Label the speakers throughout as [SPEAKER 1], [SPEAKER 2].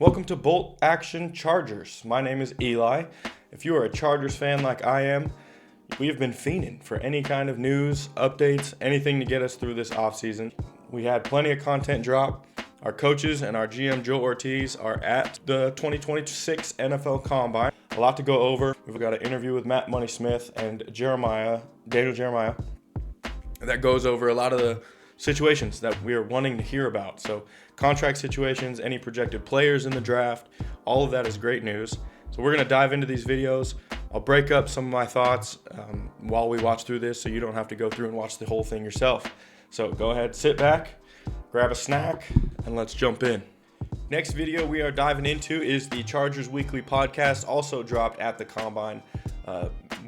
[SPEAKER 1] Welcome to Bolt Action Chargers. My name is Eli. If you are a Chargers fan like I am, we have been fiending for any kind of news, updates, anything to get us through this offseason. We had plenty of content drop. Our coaches and our GM, Joe Hortiz, are at the 2026 NFL Combine. A lot to go over. We've got an interview with Matt Money Smith and Daniel Jeremiah, that goes over a lot of the situations that we are wanting to hear about. So contract situations, any projected players in the draft, all of that is great news. So we're going to dive into these videos. I'll break up some of my thoughts while we watch through this so you don't have to go through and watch the whole thing yourself. So go ahead, sit back, grab a snack, and let's jump in. Next video we are diving into is the Chargers Weekly podcast, also dropped at the Combine.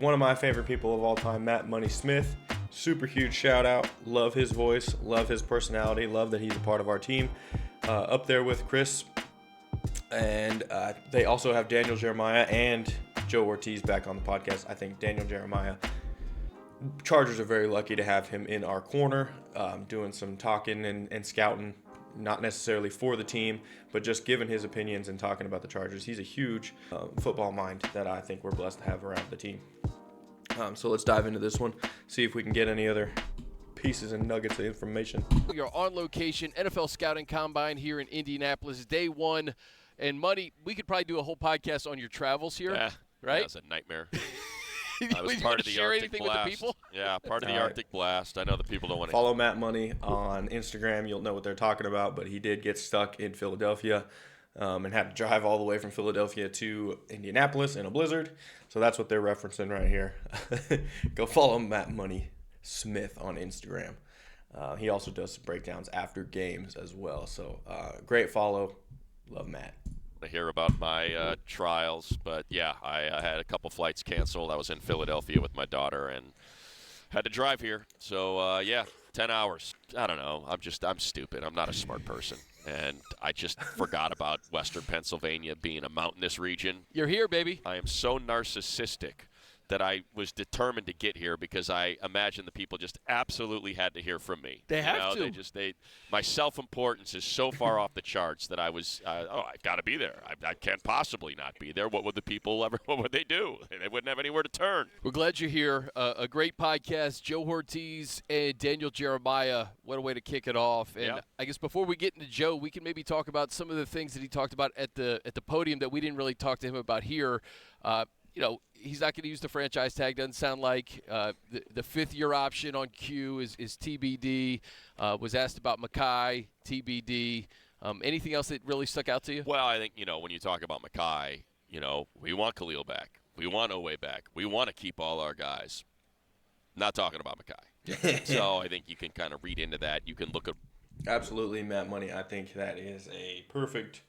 [SPEAKER 1] One of my favorite people of all time, Matt Money Smith. Super huge shout out. Love his voice, love his personality, love that he's a part of our team. Up there with Chris. And they also have Daniel Jeremiah and Joe Hortiz back on the podcast. I think Daniel Jeremiah, Chargers are very lucky to have him in our corner, doing some talking and scouting, not necessarily for the team, but just giving his opinions and talking about the Chargers. He's a huge football mind that I think we're blessed to have around the team. So let's dive into this one, see if we can get any other pieces and nuggets of information.
[SPEAKER 2] We are on location, NFL Scouting Combine here in Indianapolis, day one. And Money, we could probably do a whole podcast on your travels here,
[SPEAKER 3] yeah,
[SPEAKER 2] right?
[SPEAKER 3] That was a nightmare. I was part of the Arctic Blast. Yeah, part of the Arctic Blast. I know the people don't want to
[SPEAKER 1] follow Matt Money on Instagram. You'll know what they're talking about, but he did get stuck in Philadelphia and had to drive all the way from Philadelphia to Indianapolis in a blizzard. So that's what they're referencing right here. Go follow Matt Money Smith on Instagram. He also does some breakdowns after games as well. So great follow. Love Matt.
[SPEAKER 3] to hear about my trials, but yeah, I had a couple flights canceled. I was in Philadelphia with my daughter and had to drive here. So yeah, 10 hours. I don't know. I'm stupid. I'm not a smart person. And I just forgot about Western Pennsylvania being a mountainous region.
[SPEAKER 2] You're here, baby.
[SPEAKER 3] I am so narcissistic that I was determined to get here because I imagine the people just absolutely had to hear from me.
[SPEAKER 2] They have to.
[SPEAKER 3] My self-importance is so far off the charts that I was, I've got to be there. I can't possibly not be there. What would they do? They wouldn't have anywhere to turn.
[SPEAKER 2] We're glad you're here. A great podcast. Joe Hortiz and Daniel Jeremiah. What a way to kick it off. And
[SPEAKER 3] yeah.
[SPEAKER 2] I guess before we get into Joe, we can maybe talk about some of the things that he talked about at the podium that we didn't really talk to him about here. He's not going to use the franchise tag. Doesn't sound like the fifth-year option on Q is TBD. Was asked about Mekhi, TBD. Anything else that really stuck out to you?
[SPEAKER 3] Well, I think, when you talk about Mekhi, we want Khalil back. We want Owe back. We want to keep all our guys. Not talking about Mekhi. So I think you can kind of read into that. You can look at.
[SPEAKER 1] Absolutely, Matt Money. I think that is a perfect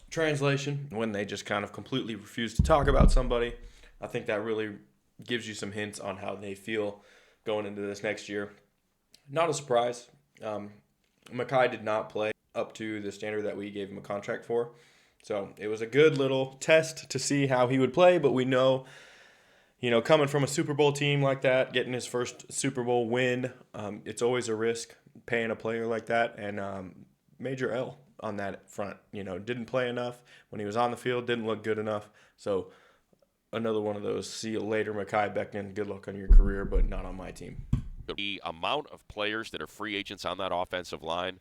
[SPEAKER 1] translation when they just kind of completely refuse to talk about somebody. I think that really gives you some hints on how they feel going into this next year. Not a surprise. Mekhi did not play up to the standard that we gave him a contract for. So it was a good little test to see how he would play, but we know, coming from a Super Bowl team like that, getting his first Super Bowl win, it's always a risk paying a player like that, and major L on that front. Didn't play enough when he was on the field, didn't look good enough. So another one of those, see you later, Mekhi Becton, good luck on your career, but not on my team.
[SPEAKER 3] The amount of players that are free agents on that offensive line,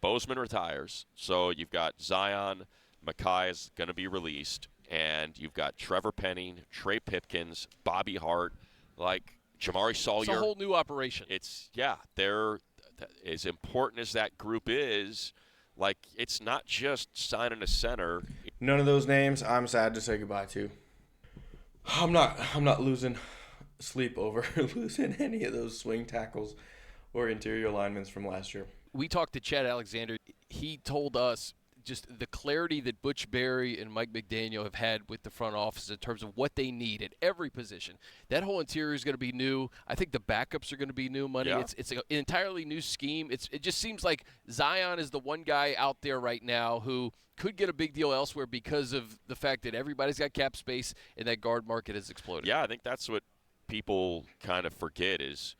[SPEAKER 3] Bozeman retires, so you've got Zion, Mekhi is going to be released, and you've got Trevor Penning, Trey Pipkins, Bobby Hart, Jamari Sawyer.
[SPEAKER 2] It's a whole new operation.
[SPEAKER 3] They're as important as that group is. It's not just signing a center.
[SPEAKER 1] None of those names I'm sad to say goodbye to. I'm not losing sleep over losing any of those swing tackles or interior linemen from last year.
[SPEAKER 2] We talked to Chad Alexander. He told us just the clarity that Butch Berry and Mike McDaniel have had with the front office in terms of what they need at every position. That whole interior is going to be new. I think the backups are going to be new money.
[SPEAKER 3] Yeah.
[SPEAKER 2] It's an entirely new scheme. It just seems like Zion is the one guy out there right now who could get a big deal elsewhere because of the fact that everybody's got cap space and that guard market has exploded.
[SPEAKER 3] Yeah, I think that's what people kind of forget is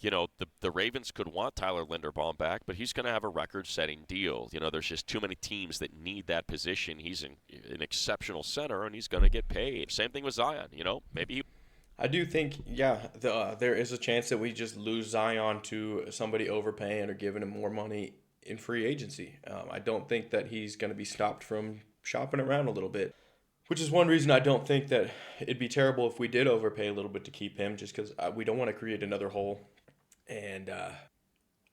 [SPEAKER 3] the Ravens could want Tyler Linderbaum back, but he's going to have a record-setting deal. There's just too many teams that need that position. He's an exceptional center, and he's going to get paid. Same thing with Zion. Maybe he.
[SPEAKER 1] I do think, there is a chance that we just lose Zion to somebody overpaying or giving him more money in free agency. I don't think that he's going to be stopped from shopping around a little bit, which is one reason I don't think that it'd be terrible if we did overpay a little bit to keep him, just because we don't want to create another hole. And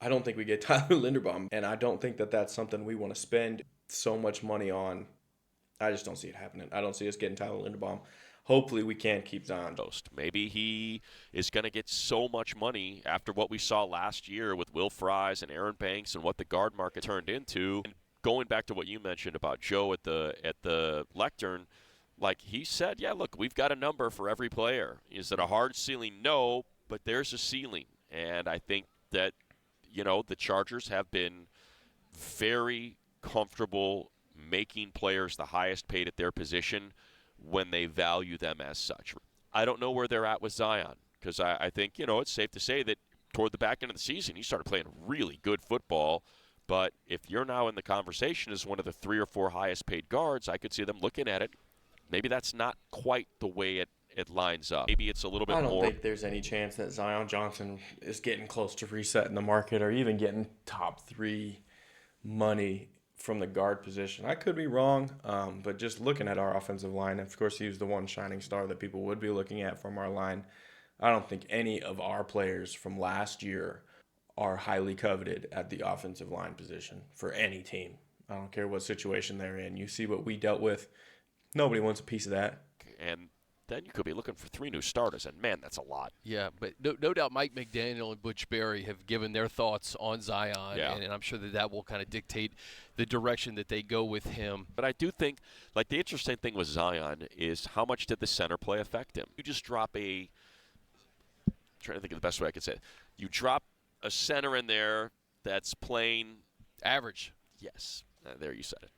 [SPEAKER 1] I don't think we get Tyler Linderbaum, and I don't think that that's something we want to spend so much money on. I just don't see it happening. I don't see us getting Tyler Linderbaum. Hopefully we can keep Zion.
[SPEAKER 3] Maybe he is going to get so much money after what we saw last year with Will Fries and Aaron Banks and what the guard market turned into. And going back to what you mentioned about Joe at the lectern, like he said, yeah, look, we've got a number for every player. Is it a hard ceiling? No, but there's a ceiling. And I think that, the Chargers have been very comfortable making players the highest paid at their position when they value them as such. I don't know where they're at with Zion, because I think, it's safe to say that toward the back end of the season, he started playing really good football. But if you're now in the conversation as one of the 3 or 4 highest paid guards, I could see them looking at it. Maybe that's not quite the way it lines up. Maybe it's a little bit more.
[SPEAKER 1] I don't think there's any chance that Zion Johnson is getting close to resetting the market or even getting top 3 money from the guard position. I could be wrong, but just looking at our offensive line, of course, he was the one shining star that people would be looking at from our line. I don't think any of our players from last year are highly coveted at the offensive line position for any team. I don't care what situation they're in. You see what we dealt with. Nobody wants a piece of that.
[SPEAKER 3] And then you could be looking for 3 new starters, and man, that's a lot.
[SPEAKER 2] Yeah, but no doubt Mike McDaniel and Butch Berry have given their thoughts on Zion,
[SPEAKER 3] Yeah.
[SPEAKER 2] and I'm sure that will kind of dictate the direction that they go with him.
[SPEAKER 3] But I do think, like, the interesting thing with Zion is how much did the center play affect him? You just drop I'm trying to think of the best way I could say it. You drop a center in there that's playing
[SPEAKER 2] Average.
[SPEAKER 3] Yes, there you said it.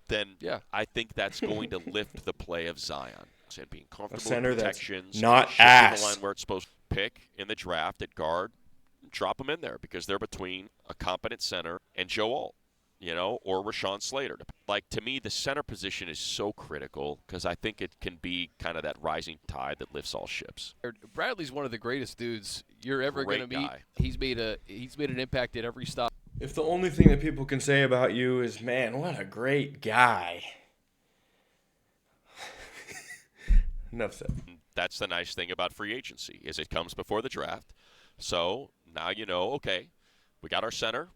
[SPEAKER 3] Then
[SPEAKER 2] Yeah.
[SPEAKER 3] I think that's going to lift the play of Zion. And being comfortable
[SPEAKER 1] center
[SPEAKER 3] with
[SPEAKER 1] that's
[SPEAKER 3] protections,
[SPEAKER 1] not
[SPEAKER 3] shifting
[SPEAKER 1] ass.
[SPEAKER 3] the line where it's supposed to pick in the draft at guard, drop them in there because they're between a competent center and Joe Alt, or Rashawn Slater. Like, to me, the center position is so critical because I think it can be kind of that rising tide that lifts all ships.
[SPEAKER 2] Bradley's one of the greatest dudes you're ever going to
[SPEAKER 3] Great
[SPEAKER 2] meet.
[SPEAKER 3] guy.
[SPEAKER 2] He's made an impact at every stop.
[SPEAKER 1] If the only thing that people can say about you is, man, what a great guy. Enough said.
[SPEAKER 3] That's the nice thing about free agency is it comes before the draft. So now okay, we got our center.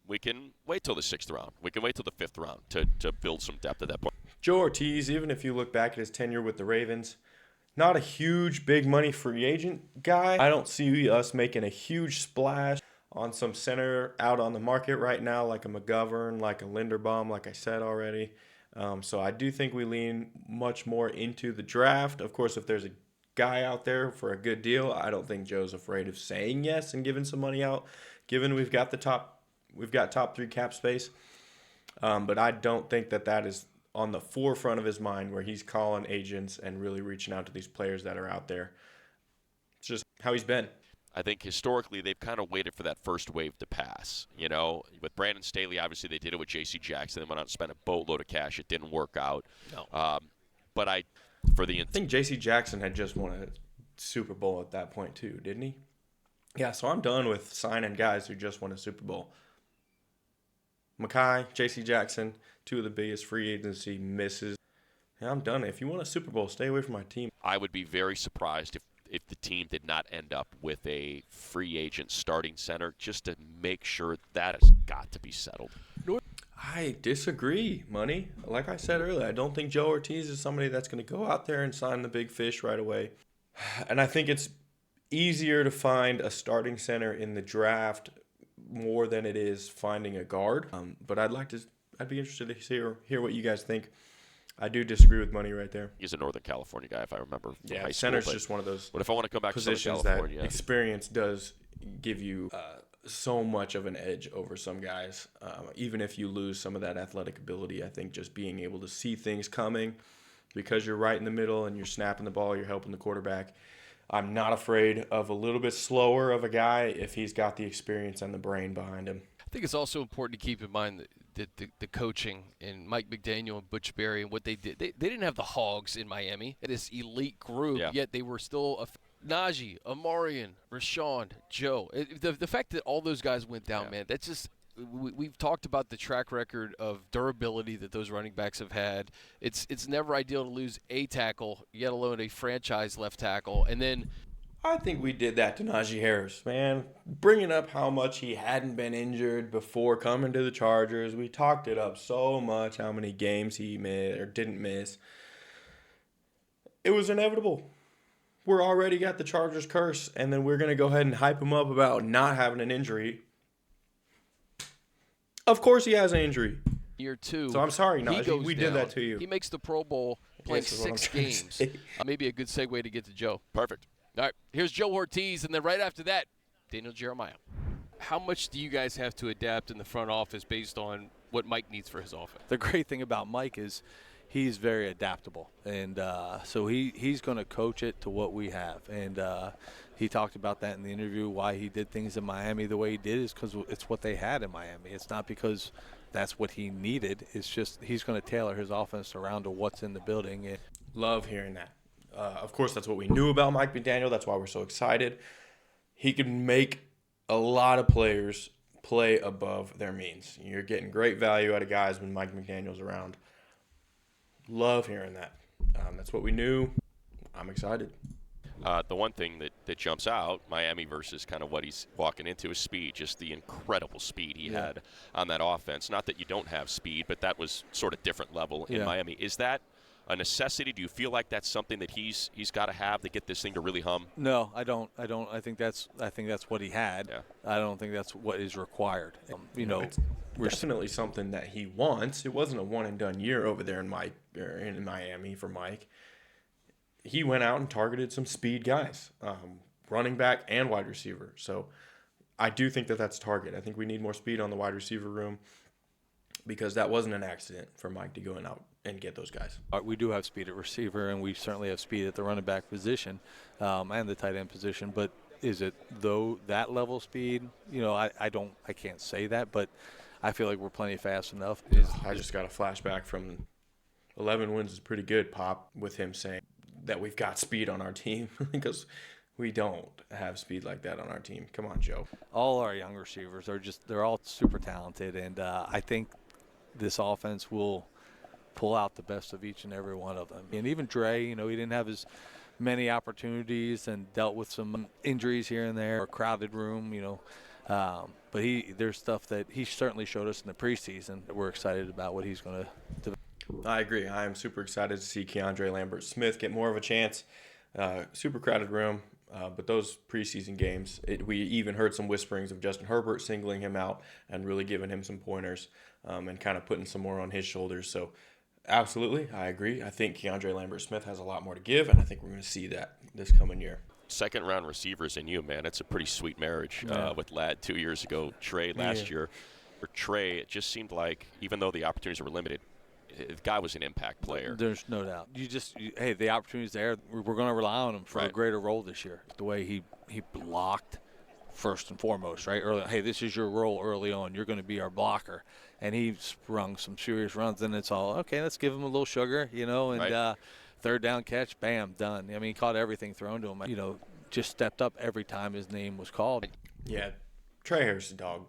[SPEAKER 3] We can wait till the 6th round. We can wait till the 5th round to build some depth at that point.
[SPEAKER 1] Joe Hortiz, even if you look back at his tenure with the Ravens, not a huge big money free agent guy. I don't see us making a huge splash on some center out on the market right now, like a McGovern, like a Linderbaum, like I said already. So I do think we lean much more into the draft. Of course, if there's a guy out there for a good deal, I don't think Joe's afraid of saying yes and giving some money out, given we've got top 3 cap space. But I don't think that is on the forefront of his mind where he's calling agents and really reaching out to these players that are out there. It's just how he's been.
[SPEAKER 3] I think historically they've kind of waited for that first wave to pass. With Brandon Staley, obviously they did it with J.C. Jackson. They went out and spent a boatload of cash. It didn't work out.
[SPEAKER 2] No.
[SPEAKER 3] But I
[SPEAKER 1] think J.C. Jackson had just won a Super Bowl at that point too, didn't he? Yeah, so I'm done with signing guys who just won a Super Bowl. Mackay, J.C. Jackson, 2 of the biggest free agency misses. Yeah, I'm done. If you want a Super Bowl, stay away from my team.
[SPEAKER 3] I would be very surprised if the team did not end up with a free agent starting center just to make sure that has got to be settled.
[SPEAKER 1] I disagree, Money. Like I said earlier, I don't think Joe Hortiz is somebody that's going to go out there and sign the big fish right away. And I think it's easier to find a starting center in the draft more than it is finding a guard. But I'd be interested to hear what you guys think. I do disagree with Money right there.
[SPEAKER 3] He's a Northern California guy, if I remember. From high
[SPEAKER 1] center's
[SPEAKER 3] school,
[SPEAKER 1] just one of those.
[SPEAKER 3] But if I want to come back to Southern
[SPEAKER 1] positions
[SPEAKER 3] California,
[SPEAKER 1] that experience does give you so much of an edge over some guys. Even if you lose some of that athletic ability, I think just being able to see things coming because you're right in the middle and you're snapping the ball, you're helping the quarterback. I'm not afraid of a little bit slower of a guy if he's got the experience and the brain behind him.
[SPEAKER 2] I think it's also important to keep in mind that the coaching and Mike McDaniel and Butch Berry and what they did. They didn't have the Hogs in Miami, this elite group, yet they were still Najee, Amarian, Rashawn, Joe. The fact that all those guys went down, man, that's just – we've talked about the track record of durability that those running backs have had. It's never ideal to lose a tackle, yet alone a franchise left tackle. And then
[SPEAKER 1] I think we did that to Najee Harris, man. Bringing up how much he hadn't been injured before coming to the Chargers. We talked it up so much, how many games he missed or didn't miss. It was inevitable. We're already got the Chargers curse, and then we're going to go ahead and hype him up about not having an injury. Of course he has an injury.
[SPEAKER 2] Year 2.
[SPEAKER 1] So I'm sorry, Najee. We did that to you.
[SPEAKER 2] He makes the Pro Bowl playing 6 games. Maybe a good segue to get to Joe.
[SPEAKER 3] Perfect.
[SPEAKER 2] All right, here's Joe Hortiz, and then right after that, Daniel Jeremiah. How much do you guys have to adapt in the front office based on what Mike needs for his offense?
[SPEAKER 4] The great thing about Mike is he's very adaptable, and so he's going to coach it to what we have. And he talked about that in the interview. Why he did things in Miami the way he did is because it's what they had in Miami. It's not because that's what he needed. It's just he's going to tailor his offense around to what's in the building.
[SPEAKER 1] Love hearing that. Of course, that's what we knew about Mike McDaniel. That's why we're so excited. He can make a lot of players play above their means. You're getting great value out of guys when Mike McDaniel's around. Love hearing that. That's what we knew. I'm excited.
[SPEAKER 3] The one thing that jumps out, Miami versus kind of what he's walking into, is speed, just the incredible speed he had on that offense. Not that you don't have speed, but that was sort of different level in Miami. Is that a necessity? Do you feel like that's something that he's got to have to get this thing to really hum?
[SPEAKER 4] No, I don't. I think that's what he had. Yeah. I don't think that's what is required.
[SPEAKER 1] It's definitely something that he wants. It wasn't a one and done year over there in Miami for Mike. He went out and targeted some speed guys, running back and wide receiver. So I do think that that's target. I think we need more speed on the wide receiver room because that wasn't an accident for Mike to go out and get those guys.
[SPEAKER 4] We do have speed at receiver, and we certainly have speed at the running back position and the tight end position. But is it that level speed? I can't say that, but I feel like we're plenty fast enough.
[SPEAKER 1] I just got a flashback from 11 wins is pretty good, Pop, with him saying that we've got speed on our team because we don't have speed like that on our team. Come on, Joe.
[SPEAKER 4] All our young receivers they're all super talented, and I think this offense will pull out the best of each and every one of them. And even Dre, he didn't have as many opportunities and dealt with some injuries here and there, a crowded room, but there's stuff that he certainly showed us in the preseason that we're excited about what he's going to develop.
[SPEAKER 1] I agree. I am super excited to see Keandre Lambert-Smith get more of a chance. Super crowded room, but those preseason games, we even heard some whisperings of Justin Herbert singling him out and really giving him some pointers and kind of putting some more on his shoulders. So absolutely, I agree. I think Keandre Lambert-Smith has a lot more to give, and I think we're going to see that this coming year.
[SPEAKER 3] Second-round receivers in you, man. It's a pretty sweet marriage with Ladd 2 years ago, Trey last year. For Trey, it just seemed like, even though the opportunities were limited, the guy was an impact player.
[SPEAKER 4] There's no doubt. The opportunity's there. We're going to rely on him for a greater role this year. The way he blocked first and foremost, right? Early, hey, this is your role early on. You're going to be our blocker. And he sprung some serious runs. And it's all, okay, let's give him a little sugar, and third down catch, bam, done. I mean, he caught everything thrown to him. Just stepped up every time his name was called.
[SPEAKER 1] Yeah, Trey Harris, dog.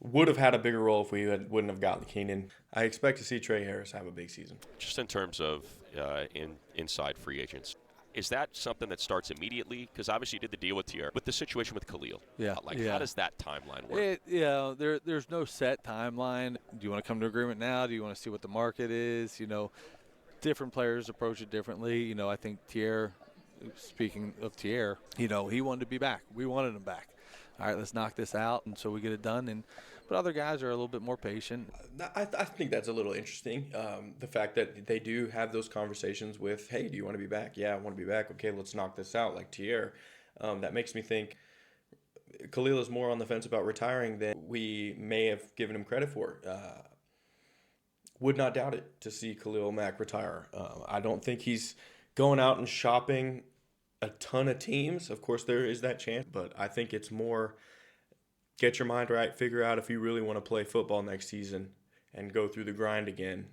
[SPEAKER 1] Would have had a bigger role if we wouldn't have gotten Keenan. I expect to see Trey Harris have a big season.
[SPEAKER 3] Just in terms of inside free agents, is that something that starts immediately? Because obviously you did the deal with Tier. With the situation with Khalil, how does that timeline work?
[SPEAKER 4] There's no set timeline. Do you want to come to agreement now? Do you want to see what the market is? Different players approach it differently. I think Tier, speaking of Tier, he wanted to be back. We wanted him back. All right, let's knock this out, and so we get it done. But other guys are a little bit more patient.
[SPEAKER 1] I think that's a little interesting, the fact that they do have those conversations with, hey, do you want to be back? Yeah, I want to be back. Okay, let's knock this out, like Tier. That makes me think Khalil is more on the fence about retiring than we may have given him credit for. Would not doubt it to see Khalil Mack retire. I don't think he's going out and shopping a ton of teams. Of course, there is that chance, but I think it's more get your mind right, figure out if you really want to play football next season and go through the grind again,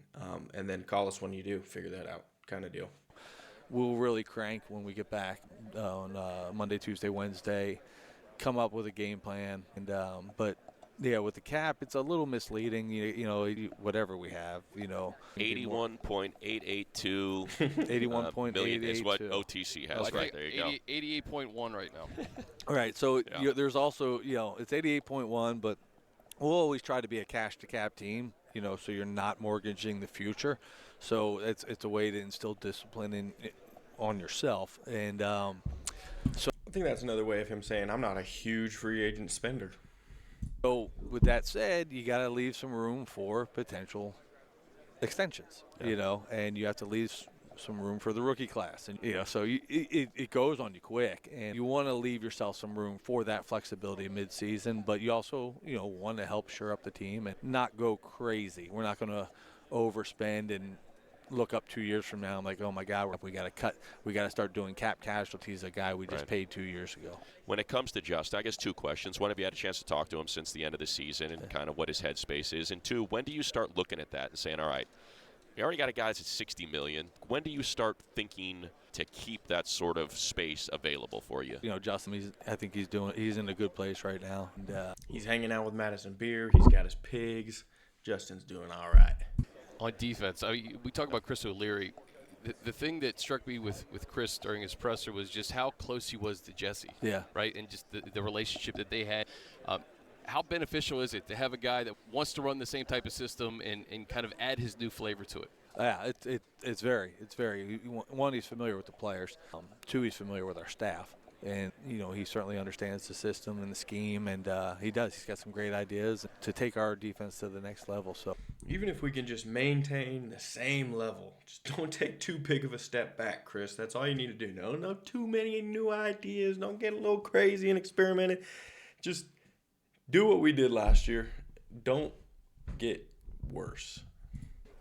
[SPEAKER 1] and then call us when you do figure that out kind of deal.
[SPEAKER 4] We'll really crank when we get back on Monday, Tuesday, Wednesday, come up with a game plan. And but, yeah, with the cap, it's a little misleading, whatever we have,
[SPEAKER 3] 81.882
[SPEAKER 4] 81.882
[SPEAKER 3] million is what OTC has. Right, there you go.
[SPEAKER 2] 88.1 right now.
[SPEAKER 4] All right, so there's also, it's 88.1, but we'll always try to be a cash-to-cap team, so you're not mortgaging the future. So it's a way to instill discipline on yourself. And so
[SPEAKER 1] I think that's another way of him saying I'm not a huge free agent spender.
[SPEAKER 4] So with that said, you got to leave some room for potential extensions, and you have to leave some room for the rookie class. And, so it goes on you quick, and you want to leave yourself some room for that flexibility midseason, but you also, want to help shore up the team and not go crazy. We're not going to overspend and look up 2 years from now. I'm like, oh my God, we got to cut. We got to start doing cap casualties. A guy we just paid 2 years ago.
[SPEAKER 3] When it comes to Justin, I guess two questions. One, have you had a chance to talk to him since the end of the season and kind of what his headspace is? And two, when do you start looking at that and saying, all right, we already got a guy that's at $60 million. When do you start thinking to keep that sort of space available for you?
[SPEAKER 4] Justin, I think he's in a good place right now. And,
[SPEAKER 1] he's hanging out with Madison Beer. He's got his pigs. Justin's doing all right.
[SPEAKER 2] On defense, we talk about Chris O'Leary. The thing that struck me with Chris during his presser was just how close he was to Jesse.
[SPEAKER 4] Yeah.
[SPEAKER 2] Right? And just the relationship that they had. How beneficial is it to have a guy that wants to run the same type of system and kind of add his new flavor to it?
[SPEAKER 4] Yeah, it's very. One, he's familiar with the players. Two, he's familiar with our staff. And, he certainly understands the system and the scheme, and he does. He's got some great ideas to take our defense to the next level. So
[SPEAKER 1] even if we can just maintain the same level, just don't take too big of a step back, Chris. That's all you need to do. No too many new ideas. Don't get a little crazy and experimenting. Just do what we did last year. Don't get worse.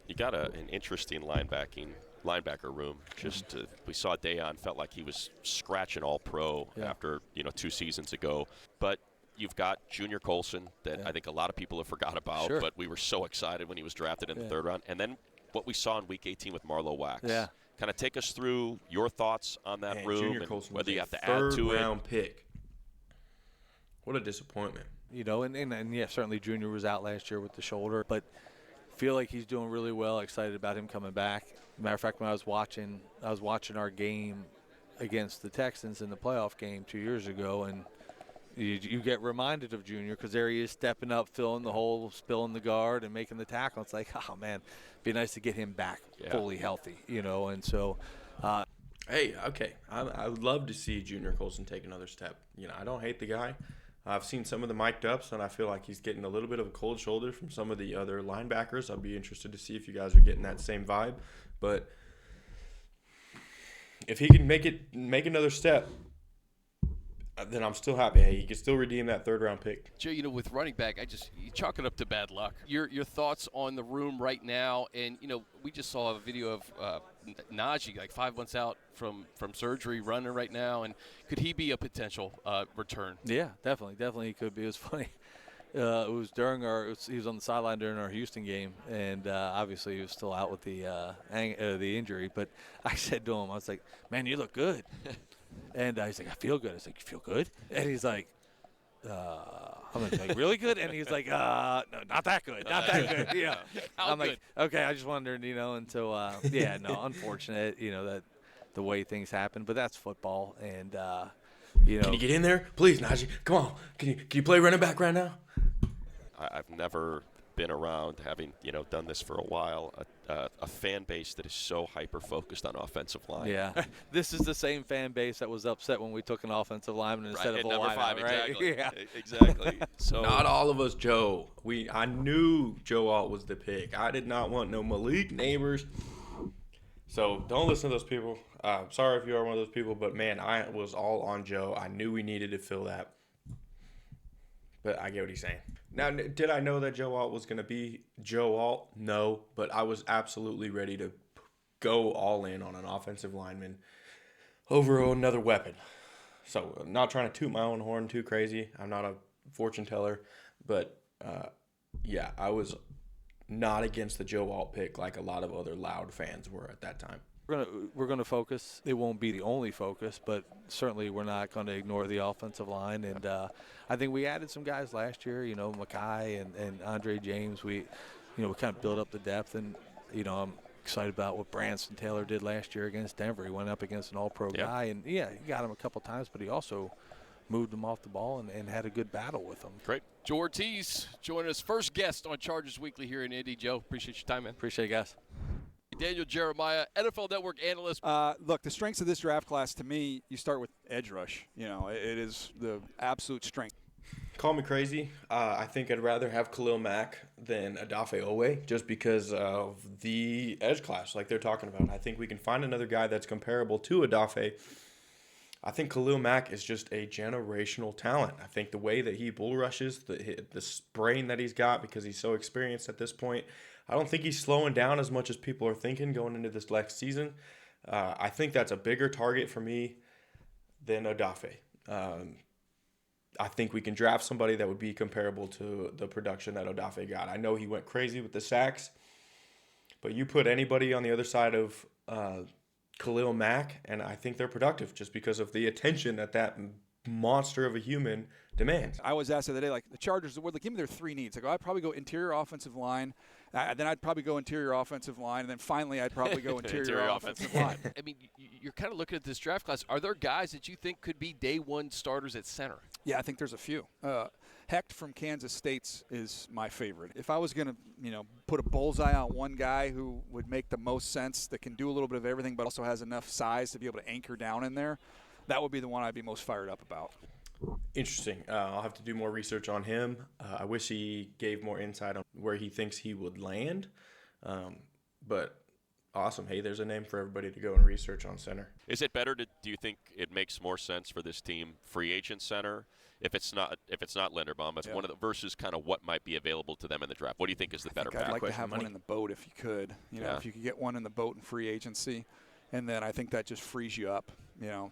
[SPEAKER 3] You got an interesting linebacker room. Just we saw Dayon, felt like he was scratching all pro after 2 seasons ago. But you've got Junior Colson that I think a lot of people have forgot about.
[SPEAKER 4] Sure.
[SPEAKER 3] But we were so excited when he was drafted in the third round. And then what we saw in Week 18 with Marlowe Wax.
[SPEAKER 4] Yeah.
[SPEAKER 3] Kind of take us through your thoughts on that room
[SPEAKER 1] Junior
[SPEAKER 3] and
[SPEAKER 1] Colson
[SPEAKER 3] whether
[SPEAKER 1] was
[SPEAKER 3] you
[SPEAKER 1] a
[SPEAKER 3] have to add to it.
[SPEAKER 1] third-round pick. What a disappointment.
[SPEAKER 4] And certainly Junior was out last year with the shoulder, but feel like he's doing really well. Excited about him coming back. Matter of fact, when I was watching our game against the Texans in the playoff game 2 years ago, and you get reminded of Junior because there he is stepping up, filling the hole, spilling the guard, and making the tackle. It's like, oh man, be nice to get him back fully healthy, And so,
[SPEAKER 1] hey, okay, I would love to see Junior Colson take another step. I don't hate the guy. I've seen some of the mic'd ups, and I feel like he's getting a little bit of a cold shoulder from some of the other linebackers. I'd be interested to see if you guys are getting that same vibe. But if he can make another step, then I'm still happy. Hey, he can still redeem that third-round pick.
[SPEAKER 2] Joe, with running back, you chalk it up to bad luck. Your thoughts on the room right now, and we just saw a video of Najee, like 5 months out from surgery, running right now, and could he be a potential return?
[SPEAKER 4] Yeah, definitely he could be. It was funny. It was he was on the sideline during our Houston game, and obviously he was still out with the injury. But I said to him, I was like, "Man, you look good." And he's like, "I feel good." I was like, "You feel good?" And he's like, I'm like, "Really good?" And he's like, "No, not that good, not that good." Yeah. I'm like, "Okay, I just wondered, until unfortunate, that the way things happen, but that's football, and
[SPEAKER 1] Can you get in there, please, Najee? Come on, can you play running back right now?
[SPEAKER 3] I've never been around, having done this for a while, a fan base that is so hyper focused on offensive line.
[SPEAKER 4] Yeah, this is the same fan base that was upset when we took an offensive lineman instead of a
[SPEAKER 3] number
[SPEAKER 4] lineman,
[SPEAKER 3] 5,
[SPEAKER 4] right?
[SPEAKER 3] exactly.
[SPEAKER 4] Yeah,
[SPEAKER 3] exactly. So
[SPEAKER 1] Not all of us, Joe. I knew Joe Alt was the pick. I did not want no Malik Neighbors. So don't listen to those people. Sorry if you are one of those people, but man, I was all on Joe. I knew we needed to fill that. But I get what he's saying. Now, did I know that Joe Alt was going to be Joe Alt? No, but I was absolutely ready to go all in on an offensive lineman. over another weapon. So, not trying to toot my own horn too crazy. I'm not a fortune teller, but yeah, I was not against the Joe Alt pick like a lot of other loud fans were at that time.
[SPEAKER 4] We're gonna focus. It won't be the only focus, but certainly we're not going to ignore the offensive line. And I think we added some guys last year. You know, Mackay and Andre James. We kind of built up the depth, and I'm excited about what Branson Taylor did last year against Denver. He went up against an All-Pro guy, and he got him a couple times, but he also moved him off the ball and had a good battle with him.
[SPEAKER 2] Great. Joe Hortiz joining us, first guest on Chargers Weekly here in Indy. Joe, appreciate your time, man.
[SPEAKER 4] Appreciate it, guys.
[SPEAKER 2] Daniel Jeremiah, NFL Network analyst.
[SPEAKER 5] Look, the strengths of this draft class, to me, you start with edge rush. It is the absolute strength.
[SPEAKER 1] Call me crazy. I think I'd rather have Khalil Mack than Odafe Owe just because of the edge class like they're talking about. I think we can find another guy that's comparable to Odafe. I think Khalil Mack is just a generational talent. I think the way that he bull rushes, the brain that he's got because he's so experienced at this point, I don't think he's slowing down as much as people are thinking going into this next season. I think that's a bigger target for me than Odafe. I think we can draft somebody that would be comparable to the production that Odafe got. I know he went crazy with the sacks, but you put anybody on the other side of Khalil Mack, and I think they're productive just because of the attention that monster of a human demands.
[SPEAKER 5] I was asked the other day, the Chargers, give me their three needs. I'd probably go interior offensive line, then I'd probably go interior offensive line, and then finally I'd probably go interior offensive line.
[SPEAKER 2] I mean, you're kind of looking at this draft class. Are there guys that you think could be day one starters at center?
[SPEAKER 5] Yeah, I think there's a few. Hecht from Kansas State is my favorite. If I was going to, put a bullseye on one guy who would make the most sense, that can do a little bit of everything but also has enough size to be able to anchor down in there, that would be the one I'd be most fired up about.
[SPEAKER 1] Interesting. I'll have to do more research on him. I wish he gave more insight on where he thinks he would land. But awesome. Hey, there's a name for everybody to go and research on center.
[SPEAKER 3] Is it better do you think it makes more sense for this team free agent center if it's not Linderbaum, it's one of the versus kind of what might be available to them in the draft? What do you think is the better path?
[SPEAKER 5] I'd like to have one in the boat if you could. If you could get one in the boat in free agency, and then I think that just frees you up,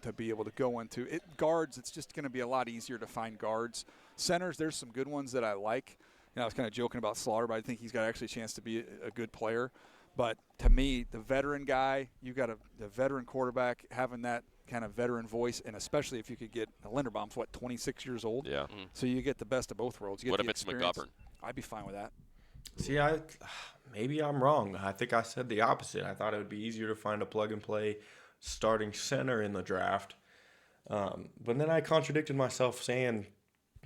[SPEAKER 5] to be able to go into it. Guards, it's just going to be a lot easier to find guards. Centers, there's some good ones that I like. I was kind of joking about Slaughter, but I think he's got actually a chance to be a good player. But to me, the veteran guy, you got the veteran quarterback having that kind of veteran voice, and especially if you could get Linderbaum's 26 years old.
[SPEAKER 3] Yeah.
[SPEAKER 5] So you get the best of both worlds. You get
[SPEAKER 3] what
[SPEAKER 5] the
[SPEAKER 3] if it's
[SPEAKER 5] experience.
[SPEAKER 3] McGovern?
[SPEAKER 5] I'd be fine with that.
[SPEAKER 1] See, maybe I'm wrong. I think I said the opposite. I thought it would be easier to find a plug-and-play starting center in the draft. But then I contradicted myself saying,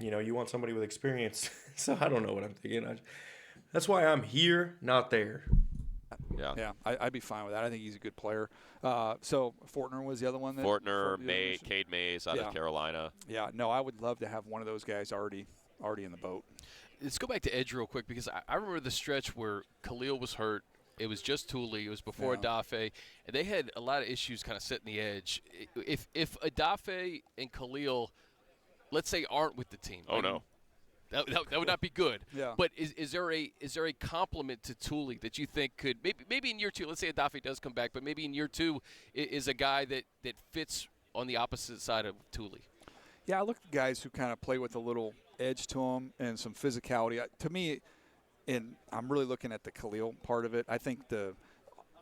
[SPEAKER 1] you want somebody with experience. So I don't know what I'm thinking. That's why I'm here, not there.
[SPEAKER 5] Yeah, I'd be fine with that. I think he's a good player. So Fortner was the other one.
[SPEAKER 3] Cade Mays out of Carolina.
[SPEAKER 5] Yeah, no, I would love to have one of those guys already in the boat.
[SPEAKER 2] Let's go back to edge real quick because I remember the stretch where Khalil was hurt. It was just Thule. It was before Odafe. And they had a lot of issues kind of setting the edge. If Odafe and Khalil, let's say, aren't with the team.
[SPEAKER 3] No.
[SPEAKER 2] That would not be good.
[SPEAKER 5] Yeah.
[SPEAKER 2] But is there a compliment to Thule that you think could maybe in year two, let's say Odafe does come back, but maybe in year two is a guy that fits on the opposite side of Thule?
[SPEAKER 5] Yeah, I look at guys who kind of play with a little edge to them and some physicality. To me, and I'm really looking at the Khalil part of it. I think the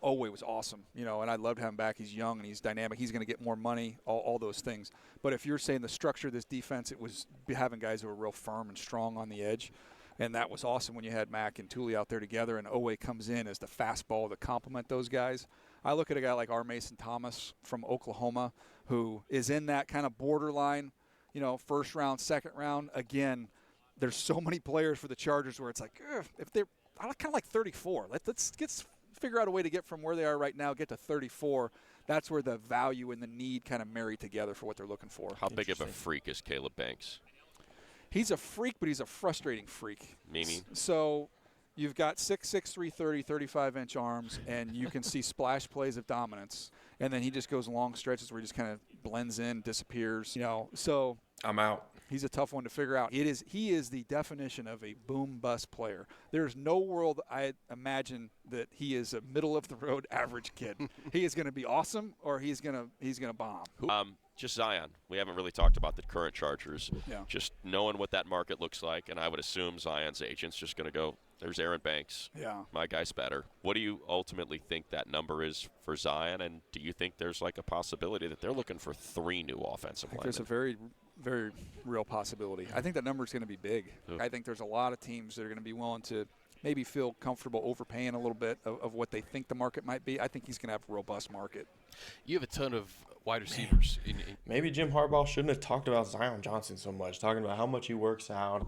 [SPEAKER 5] Owe was awesome, and I loved having him back. He's young and he's dynamic. He's going to get more money, all those things. But if you're saying the structure of this defense, it was having guys who were real firm and strong on the edge. And that was awesome when you had Mack and Thule out there together, and Owe comes in as the fastball to complement those guys. I look at a guy like R. Mason Thomas from Oklahoma who is in that kind of borderline, first round, second round. Again, there's so many players for the Chargers where it's like, if they're kind of like 34, let's figure out a way to get from where they are right now, get to 34. That's where the value and the need kind of marry together for what they're looking for.
[SPEAKER 3] How big of a freak is Caleb Banks?
[SPEAKER 5] He's a freak, but he's a frustrating freak.
[SPEAKER 3] Meaning?
[SPEAKER 5] So you've got 6'6", 330, 35-inch arms, and you can see splash plays of dominance. And then he just goes long stretches where he just kind of blends in, disappears. So
[SPEAKER 1] I'm out.
[SPEAKER 5] He's a tough one to figure out. He is the definition of a boom-bust player. There's no world I imagine that he is a middle-of-the-road average kid. He is going to be awesome, or he's going to bomb.
[SPEAKER 3] Just Zion. We haven't really talked about the current Chargers.
[SPEAKER 5] Yeah.
[SPEAKER 3] Just knowing what that market looks like, and I would assume Zion's agent's just going to go, there's Aaron Banks.
[SPEAKER 5] Yeah.
[SPEAKER 3] My guy's better. What do you ultimately think that number is for Zion, and do you think there's like a possibility that they're looking for 3 new offensive linemen?
[SPEAKER 5] There's a very, very real possibility. I think that number is going to be big. I think there's a lot of teams that are going to be willing to maybe feel comfortable overpaying a little bit of what they think the market might be. I think he's going to have a robust market.
[SPEAKER 2] You have a ton of wide receivers.
[SPEAKER 1] Maybe Jim Harbaugh shouldn't have talked about Zion Johnson so much, talking about how much he works out.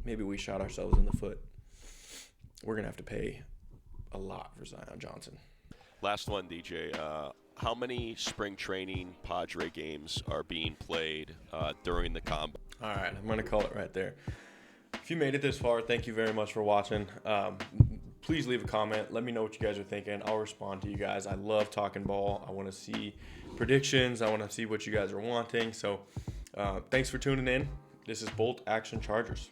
[SPEAKER 1] Maybe we shot ourselves in the foot. We're going to have to pay a lot for Zion Johnson.
[SPEAKER 3] Last one, DJ. How many spring training Padre games are being played during the combine?
[SPEAKER 1] All right, I'm going to call it right there. If you made it this far, thank you very much for watching. Please leave a comment. Let me know what you guys are thinking. I'll respond to you guys. I love talking ball. I want to see predictions. I want to see what you guys are wanting. So thanks for tuning in. This is Bolt Action Chargers.